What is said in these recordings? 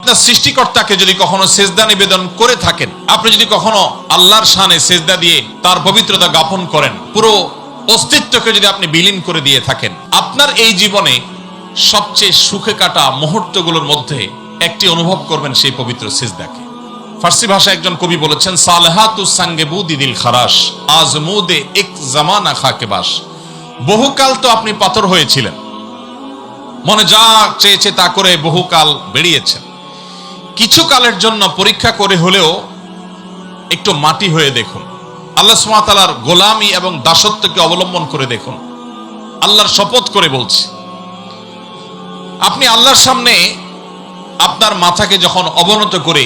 আপনার সৃষ্টিকর্তাকে যদি কখনো সেজদা নিবেদন করে থাকেন, আপনি যদি কখনো আল্লাহর শানে সেজদা দিয়ে তার পবিত্রতা জ্ঞাপন করেন, পুরো অস্তিত্বকে যদি আপনি বিলীন করে দিয়ে থাকেন, আপনার এই জীবনে সবচেয়ে সুখে কাটা মুহূর্তগুলোর মধ্যে একটি অনুভব করবেন সেই পবিত্র সিজদাকে। ফার্সি ভাষায় একজন কবি বলেছেন, সালেহাতু সাঙ্গে বুদিল খারাস আজমুদে এক জামানা খাকে বাস। বহুকাল তো আপনি পাথর হয়েছিলেন, মনে যা চেয়েছে তা করে বহুকাল বেরিয়েছেন, কিছু কালের জন্য পরীক্ষা করে হলেও একটু মাটি হয়ে দেখুন, আল্লাহ সুবহানাহু ওয়া তাআলার গোলামি এবং দাসত্বকে অবলম্বন করে দেখুন। আল্লাহর শপথ করে বলছি, আপনি আল্লাহর সামনে আপনার মাথাকে যখন অবনত করে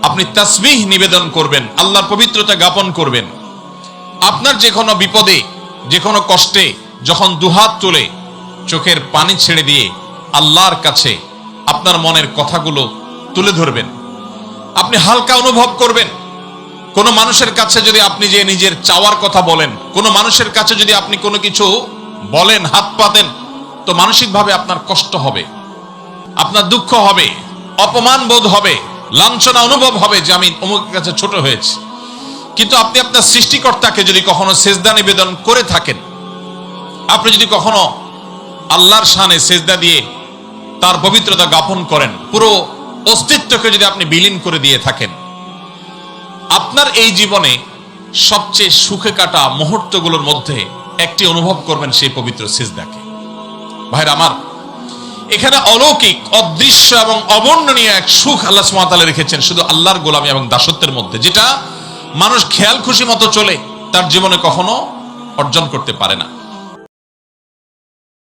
আপনি তাসবিহ নিবেদন করবেন, আল্লাহর পবিত্রতা জ্ঞাপন করবেন, আপনার যে কোনো বিপদে যে কোনো কষ্টে যখন দুহাত তুলে চোখের পানি ছেড়ে দিয়ে আল্লাহর কাছে আপনার মনের কথাগুলো তুলে ধরবেন, আপনি হালকা অনুভব করবেন। কোনো মানুষের কাছে যদি আপনি যে নিজের চাওয়ার কথা বলেন, কোনো মানুষের কাছে যদি আপনি কোনো কিছু বলেন, হাত পাতেন, তো মানসিকভাবে আপনার কষ্ট হবে, আপনার দুঃখ হবে, অপমান বোধ হবে, লাঞ্ছনা অনুভব হবে যে আমি অমুকের কাছে ছোট হয়েছি। কিন্তু আপনি আপনার সৃষ্টিকর্তাকে যদি কখনো সেজদা নিবেদন করে থাকেন, আপনি যদি কখনো আল্লাহর শানে সেজদা দিয়ে তার পবিত্রতা জ্ঞাপন করেন, পুরো অস্তিত্বকে যদি আপনি বিলীন করে দিয়ে থাকেন, আপনার এই জীবনে সবচেয়ে সুখে কাটা মুহূর্তগুলোর মধ্যে একটি অনুভব করবেন সেই পবিত্র সিজদাকে। ভাইরা আমার, এখানে অলৌকিক, অদৃশ্য এবং অবর্ণনীয় এক সুখ আল্লাহ সুবহানাহু ওয়া তাআলা রেখেছেন শুধু আল্লাহর গোলামি এবং দাসত্বের মধ্যে, যেটা মানুষ খেয়াল খুশি মতো চলে তার জীবনে কখনো অর্জন করতে পারে না।